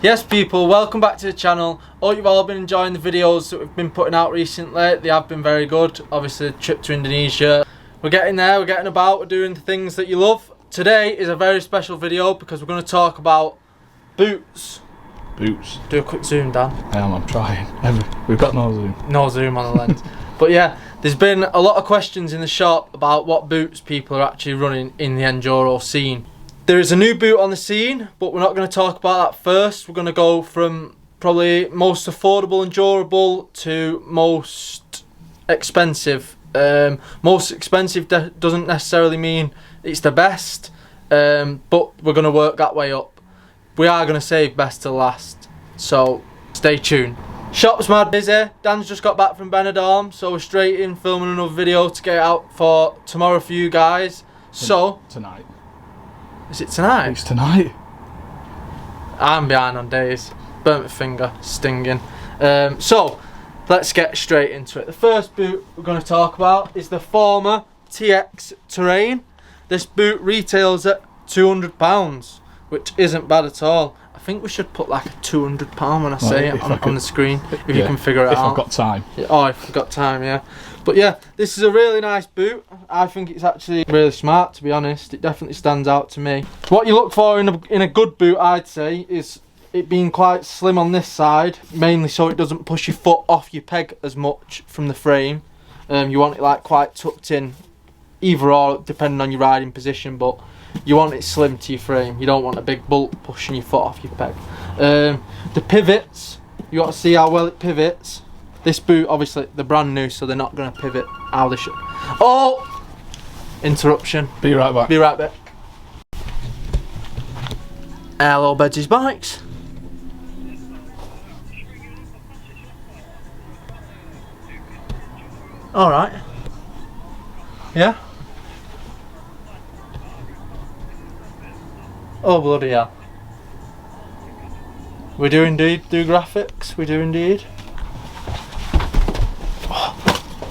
Yes people, welcome back to the channel. Hope you've all been enjoying the videos that we've been putting out recently. They have been very good. Obviously the trip to Indonesia. We're getting there, we're getting about, we're doing the things that you love. Today is a very special video because we're going to talk about boots. Boots. Do a quick zoom, Dan. I'm trying. We've got no zoom. No zoom on the lens. But yeah, there's been a lot of questions in the shop about what boots people are actually running in the Enduro scene. There is a new boot on the scene, but we're not going to talk about that first. We're going to go from probably most affordable and durable to most expensive. Most expensive doesn't necessarily mean it's the best, but we're going to work that way up. We are going to save best to last, so stay tuned. Shop's mad busy. Dan's just got back from Benidorm, so we're straight in filming another video to get out for tomorrow for you guys. So tonight. Is it tonight? It's tonight. I'm behind on days. Burnt my finger, stinging. So let's get straight into it. The first boot we're going to talk about is the former TX Terrain. This boot retails at £200, which isn't bad at all. I think we should put like a £200 when I say it on the screen, if you can figure it out. If I've got time. Oh, if I've got time, yeah. But yeah, this is a really nice boot. I think it's actually really smart, to be honest. It definitely stands out to me. What you look for in a good boot, I'd say, is it being quite slim on this side, mainly so it doesn't push your foot off your peg as much from the frame. You want it like quite tucked in, either or, depending on your riding position, but you want it slim to your frame. You don't want a big bulk pushing your foot off your peg. The pivots, you got to see how well it pivots. This boot, obviously, they're brand new, so they're not going to pivot how they should. Oh! Interruption. Be right back. Be right back. Hello, Bedsy's Bikes. Alright. Yeah? Oh, bloody hell. We do indeed do graphics. We do indeed.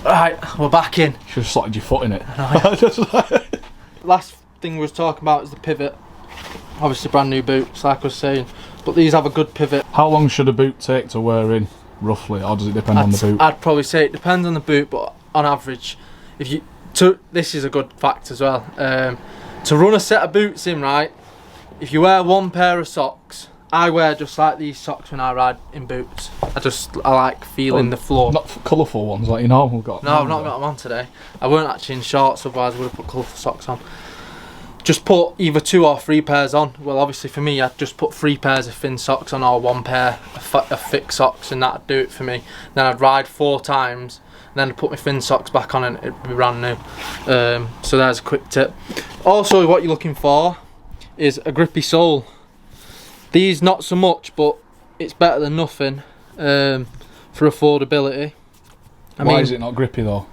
Right, we're back in. You should have slotted your foot in it. Last thing we was talking about is the pivot. Obviously brand new boots, like I was saying, but these have a good pivot. How long should a boot take to wear in, roughly, or does it depend on the boot? I'd probably say it depends on the boot, but on average, this is a good fact as well. To run a set of boots in, right, if you wear one pair of socks, I wear just like these socks when I ride in boots. I like feeling the floor. Not colourful ones like you normal got. No, I've not got them on today. I weren't actually in shorts, otherwise I would have put colourful socks on. Just put either 2 or 3 pairs on. Well, obviously for me, I'd just put 3 pairs of thin socks on or 1 pair of thick socks, and that'd do it for me. Then I'd ride 4 times, and then I'd put my thin socks back on and it'd be brand new. So there's a quick tip. Also, what you're looking for is a grippy sole. These not so much, but it's better than nothing for affordability. Why is it not grippy though?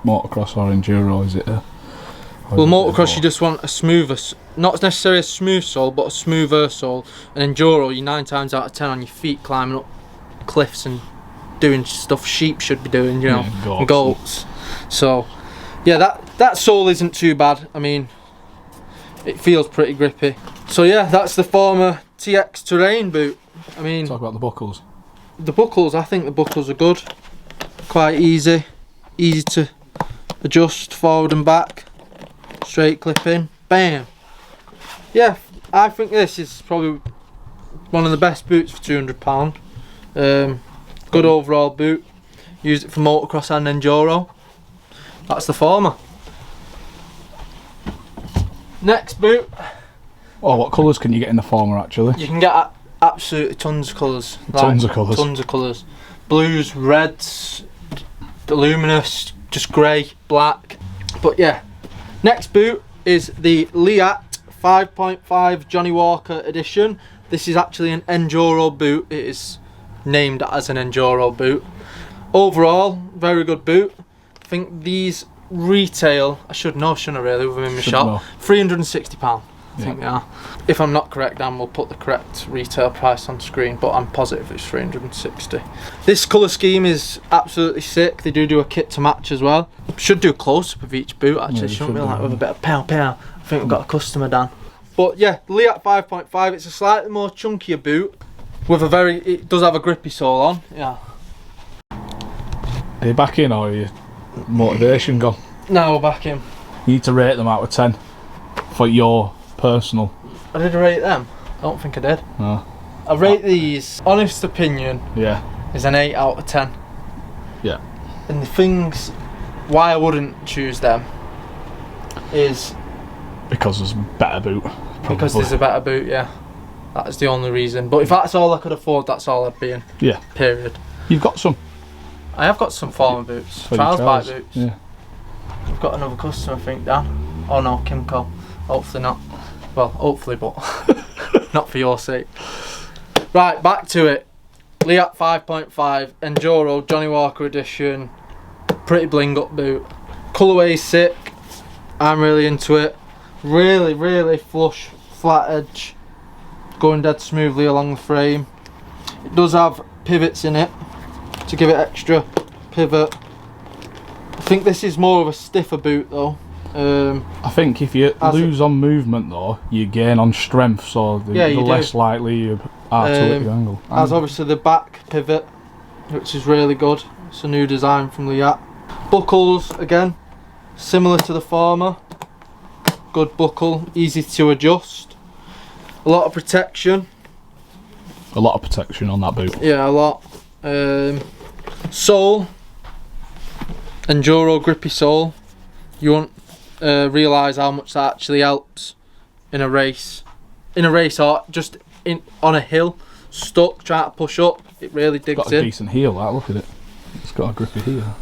Motocross or Enduro, is it? Well, motocross you just want a smoother, not necessarily a smooth sole, but a smoother sole. And Enduro, you're 9 times out of 10 on your feet climbing up cliffs and doing stuff sheep should be doing, you know, yeah, and goats. So, yeah, that sole isn't too bad. I mean, it feels pretty grippy. So yeah, that's the former TX Terrain boot. I mean, talk about the buckles. The buckles, I think the buckles are good. Quite easy to adjust forward and back. Straight clip in, bam. Yeah, I think this is probably one of the best boots for £200. Good overall boot. Use it for motocross and enduro. That's the former. Next boot. Oh, what colours can you get in the former actually? You can get absolutely tons of colours. Tons of colours. Tons of colours. Blues, reds, luminous, just grey, black. But yeah. Next boot is the Liat 5.5 Johnny Walker edition. This is actually an Enduro boot. It is named as an Enduro boot. Overall, very good boot. I think these retail, I should know, shouldn't I really, with them in my shop, £360. I think they are. If I'm not correct, Dan will put the correct retail price on screen, but I'm positive it's 360. This colour scheme is absolutely sick. They do a kit to match as well. Should do a close-up of each boot actually, shouldn't we? Like with a bit of pow pow. I think we've got a customer, Dan. But yeah, the Liat 5.5, it's a slightly more chunkier boot. with a very, it does have a grippy sole on, yeah. Are you back in or are you motivation gone? Now we're back in. You need to rate them out of 10 for your personal. I did rate them? I don't think I did. No. I rate these, honest opinion, Yeah. is an 8 out of 10. Yeah. And the things why I wouldn't choose them is Because there's a better boot. Probably. because there's a better boot, yeah. That is the only reason. But if that's all I could afford, that's all I'd be in. Yeah. Period. You've got some. I have got some former boots. For your Trials bike trials. boots. Yeah. I've got another customer, I think, Dan. Oh no, Kimco. Hopefully not. Well, hopefully, but not for your sake. Right, back to it. Liat 5.5 Enduro Johnny Walker edition. Pretty bling up boot. Colourway's sick. I'm really into it. Really, really flush, flat edge. Going dead smoothly along the frame. It does have pivots in it to give it extra pivot. I think this is more of a stiffer boot though. I think if you lose on movement though, you gain on strength, so the less likely you are to hit your angle. Has obviously the back pivot, which is really good. It's a new design from Liat. Buckles, again, similar to the former. Good buckle, easy to adjust. A lot of protection. A lot of protection on that boot. Yeah, a lot. Sole, Enduro grippy sole. You won't realise how much that actually helps in a race. In a race or just on a hill, stuck, trying to push up. It really digs in. It's got a decent heel, that, look at it. It's got a grippy heel.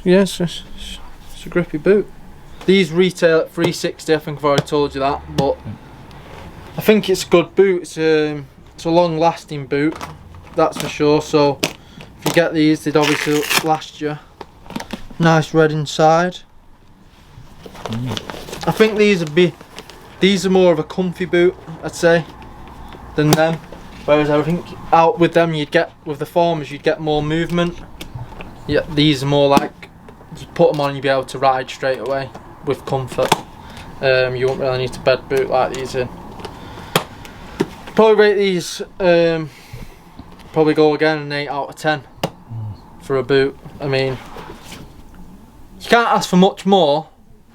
Yeah, it's a grippy boot. These retail at $360, I think I've already told you that, but I think it's a good boot. It's a long lasting boot, that's for sure. So if you get these, they'd obviously last you. Nice red inside. I think these are more of a comfy boot, I'd say, than them. Whereas I think out with them with the formers you'd get more movement. Yeah, these are more like you put them on and you'd be able to ride straight away with comfort. You won't really need to bed boot like these in. Probably rate these, probably go again an 8 out of 10 for a boot. I mean, you can't ask for much more,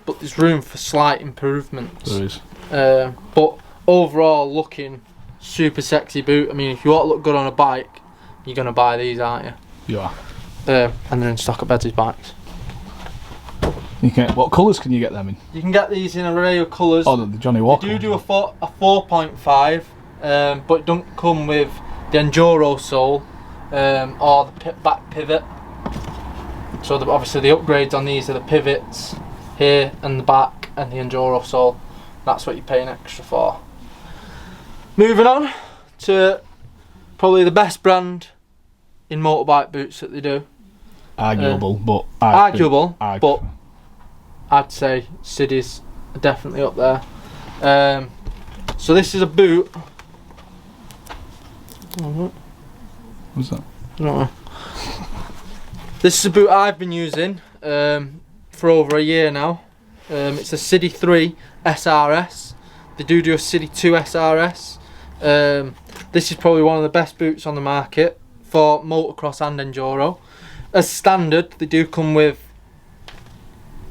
but there's room for slight improvements. There is. But overall, looking super sexy boot. I mean, if you want to look good on a bike, you're going to buy these, aren't you? You are. And they're in stock at Bedsy's Bikes. What colours can you get them in? You can get these in an array of colours. Oh, the Johnny Walker. They do a 4.5, but it don't come with the Enduro sole or the back pivot. So obviously the upgrades on these are the pivots here and the back and the Enduro sole. That's what you're paying extra for. Moving on to probably the best brand in motorbike boots that they do. Arguable, but I'd say SIDI's are definitely up there. So this is a boot. What's that? I don't know. This is a boot I've been using for over a year now. It's a SIDI 3 SRS. They do a SIDI 2 SRS. This is probably one of the best boots on the market for motocross and enduro. As standard, they do come with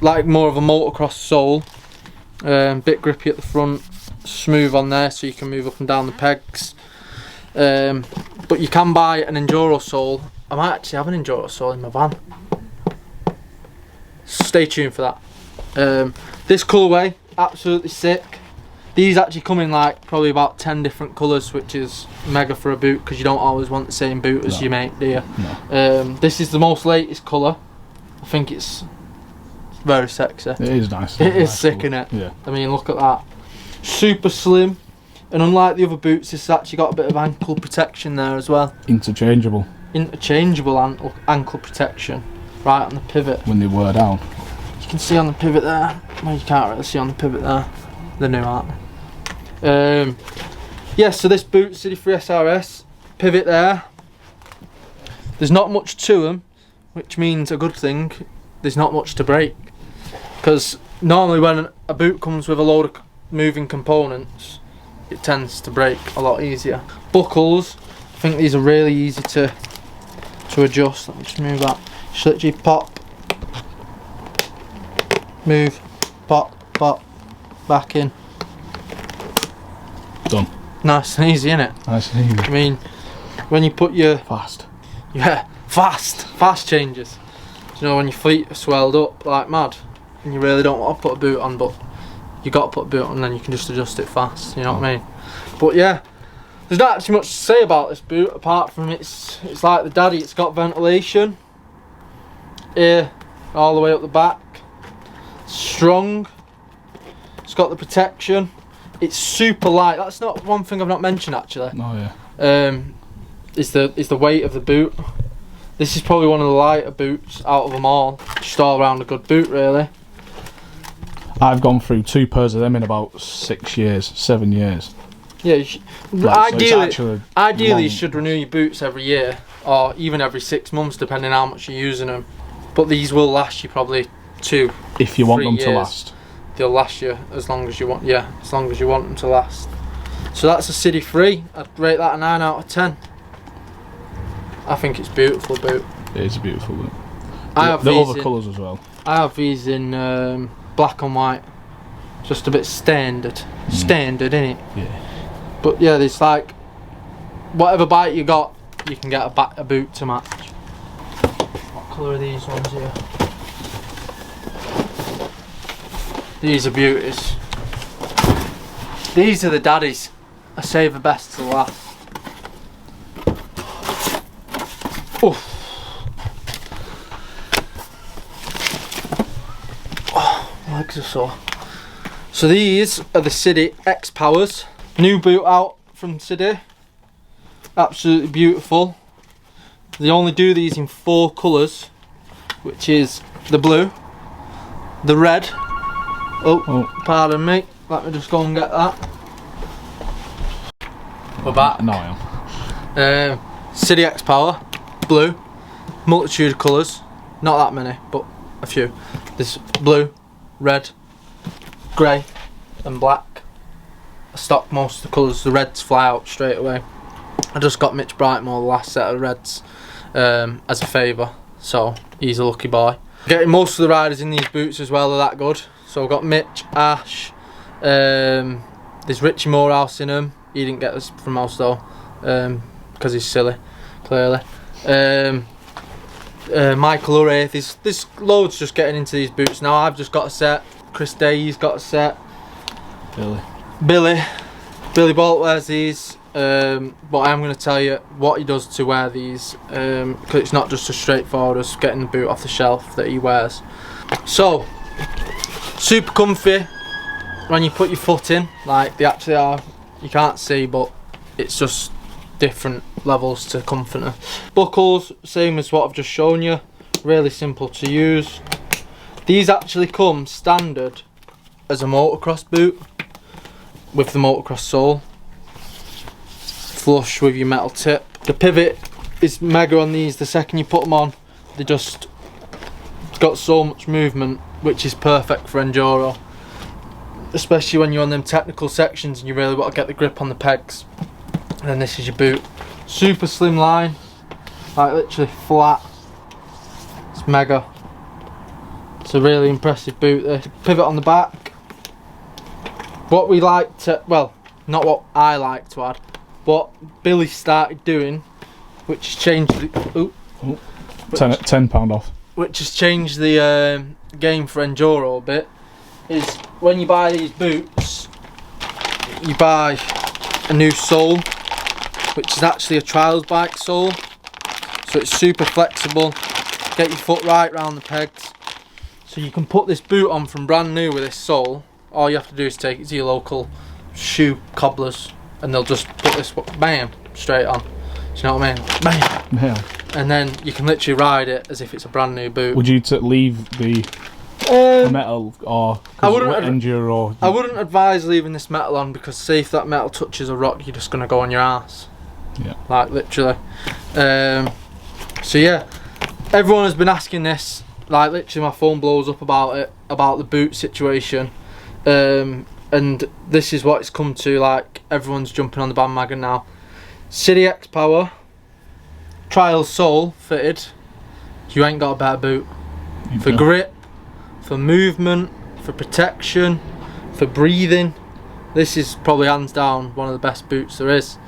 like more of a motocross sole, bit grippy at the front, smooth on there so you can move up and down the pegs. But you can buy an enduro sole. I might actually have an enduro sole in my van. Stay tuned for that. This colourway, absolutely sick. These actually come in like probably about 10 different colours, which is mega for a boot because you don't always want the same boot as your mate, do you? No. This is the most latest colour. I think it's very sexy. It is nice. It is sick, innit? Yeah. I mean, look at that. Super slim. And unlike the other boots, this has actually got a bit of ankle protection there as well. Interchangeable ankle protection right on the pivot. When they wear down. You can see on the pivot there. Well, you can't really see on the pivot there. They're new, aren't they? Yeah, so this boot, SIDI 3 SRS, pivot there. There's not much to them, which means a good thing. There's not much to break. Because normally when a boot comes with a load of moving components, it tends to break a lot easier. Buckles, think these are really easy to adjust. Let me just move that. Just literally pop, move, pop, pop, back in. Done. Nice and easy, innit? Nice and easy. I mean, when you put your... Fast. Yeah, fast changes. You know, when your feet are swelled up like mad and you really don't want to put a boot on, but you got to put a boot on and then you can just adjust it fast, you know what I mean? But yeah, there's not actually much to say about this boot apart from it's like the daddy. It's got ventilation here all the way up the back, strong, it's got the protection, it's super light. That's not one thing I've not mentioned actually. Oh yeah. Is the weight of the boot. This is probably one of the lighter boots out of them all. Just all around a good boot really. I've gone through 2 pairs of them in about 6 years, 7 years. Yeah, ideally you long. should renew your boots every year or even every 6 months depending how much you're using them. But these will last you probably 2 if you want them years. to last. They'll last you as long as you want. Yeah, as long as you want them to last. So that's a SIDI 3. I'd rate that a 9 out of 10. I think it's a beautiful boot. It is a beautiful boot. I have the these other colours as well. I have these in black and white. Just a bit standard. Standard, innit? Yeah. But yeah, there's like whatever bike you got, you can get a boot to match. What colour are these ones here? These are beauties. These are the daddies. I save the best to last. Oof. Oh, my legs are sore. So these are the SIDI X Powers. New boot out from SIDI. Absolutely beautiful. They only do these in 4 colours, which is the blue, the red. Oh, pardon me. Let me just go and get that. We're back. No, I am. SIDI X Power, blue, multitude of colours. Not that many, but a few. There's blue, red, grey, and black. I stock most of the colours. The reds fly out straight away. I just got Mitch Brightmore the last set of reds as a favour, so he's a lucky boy. Getting most of the riders in these boots as well, they're that good. So I've got Mitch, Ash, there's Richie Morehouse in them. He didn't get this from us though, because he's silly, clearly. Michael Urey, there's loads just getting into these boots now. I've just got a set. Chris Day's got a set. Billy Bolt wears these, but I'm going to tell you what he does to wear these, because it's not just as straightforward as getting the boot off the shelf that he wears. So, super comfy when you put your foot in, like they actually are. You can't see, but it's just different levels to comfort. Buckles, same as what I've just shown you, really simple to use. These actually come standard as a motocross boot with the motocross sole, flush with your metal tip. The pivot is mega on these. The second you put them on, they just got so much movement, which is perfect for enduro, especially when you're on them technical sections and you really want to get the grip on the pegs. And then this is your boot. Super slim line, like literally flat. It's mega. It's a really impressive boot there. Pivot on the back. What we like to, well, not what I like to add, what Billy started doing, which has changed the, £10 off. Which has changed the game for enduro a bit, is when you buy these boots, you buy a new sole, which is actually a trials bike sole, so it's super flexible, get your foot right round the pegs. So you can put this boot on from brand new with this sole. All you have to do is take it to your local shoe cobblers and they'll just put this, bam, straight on. Do you know what I mean? Bam! Yeah. And then you can literally ride it as if it's a brand new boot. Would you leave the metal, or I wouldn't enduro? I wouldn't advise leaving this metal on, because say if that metal touches a rock, you're just going to go on your ass. Yeah. Like literally. So yeah, everyone has been asking this. Like literally my phone blows up about it, about the boot situation. And this is what it's come to, like everyone's jumping on the bandwagon now. SIDI X Power, trial sole fitted. You ain't got a better boot. For grip, for movement, for protection, for breathing. This is probably hands down one of the best boots there is.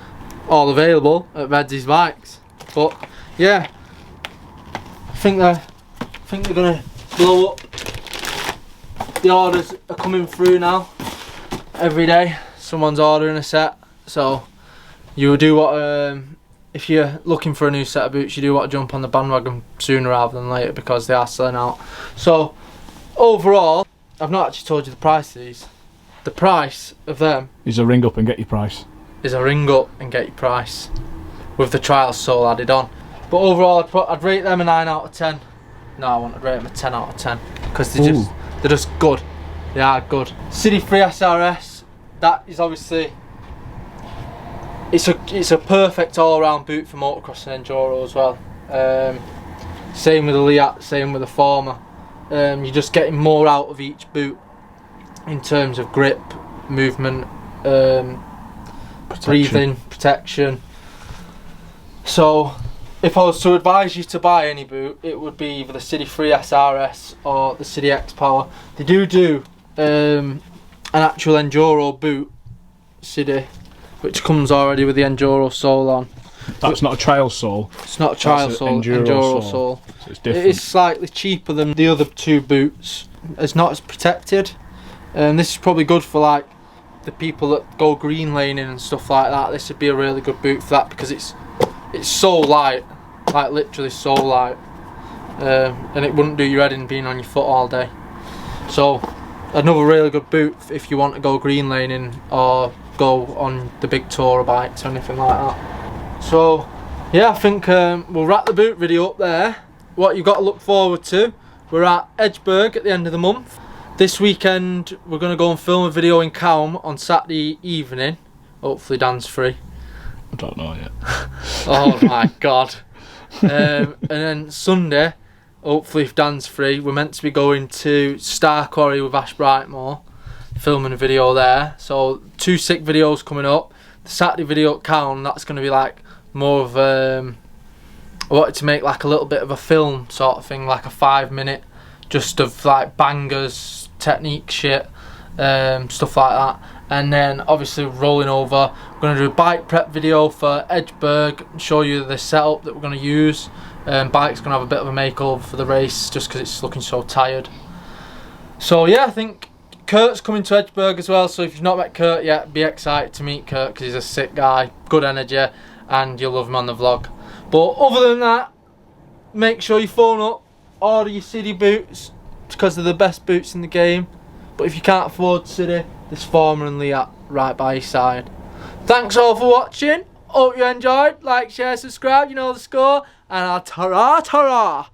All available at Redsy's Bikes. But yeah, I think they're gonna blow up. The orders are coming through now. Every day someone's ordering a set, so you do what if you're looking for a new set of boots, you do want to jump on the bandwagon sooner rather than later, because they are selling out. So overall, I've not actually told you the price of these. The price of them is a ring up and get your price. Is a ring up and get your price with the trial sole added on. But overall, I'd rate them a 9 out of 10. No, I want to rate them a 10 out of 10 because they're just good. They are good. SIDI 3 SRS. That is obviously it's a perfect all-round boot for motocross and enduro as well. Same with the Liat, same with the former. You're just getting more out of each boot in terms of grip, movement, breathing, protection. So if I was to advise you to buy any boot, it would be either the SIDI 3 SRS or the SIDI X Power. They do an actual enduro boot, SIDI, which comes already with the enduro sole on. That's not a trial sole. It's not a trial sole, enduro sole. So it's different. It is slightly cheaper than the other two boots. It's not as protected. This is probably good for like the people that go green laning and stuff like that. This would be a really good boot for that because it's so light, like literally so light, and it wouldn't do your head in being on your foot all day. So another really good boot if you want to go green laning or go on the big tourer bikes or anything like that. So yeah, I think we'll wrap the boot video up there. What you've got to look forward to, we're at Edgeburg at the end of the month. This weekend we're going to go and film a video in Calm on Saturday evening. Hopefully Dan's free. I don't know yet. Oh my god. And then Sunday, hopefully if Dan's free, we're meant to be going to Star Quarry with Ash Brightmore, filming a video there. So 2 sick videos coming up. The Saturday video at Calm, that's going to be like more of I wanted to make like a little bit of a film sort of thing, like a 5-minute just of like bangers, technique shit, stuff like that. And then obviously rolling over, we're going to do a bike prep video for Edgeburg and show you the setup that we're going to use. Bike's going to have a bit of a makeover for the race just because it's looking so tired. So yeah, I think Kurt's coming to Edgeburg as well, so if you've not met Kurt yet, be excited to meet Kurt because he's a sick guy, good energy, and you'll love him on the vlog. But other than that, make sure you phone up, order your SIDI boots because they're the best boots in the game. But if you can't afford SIDI, there's Former and Liat right by your side. Thanks all for watching. Hope you enjoyed. Like, share, subscribe, you know the score. And I'll ta-ra.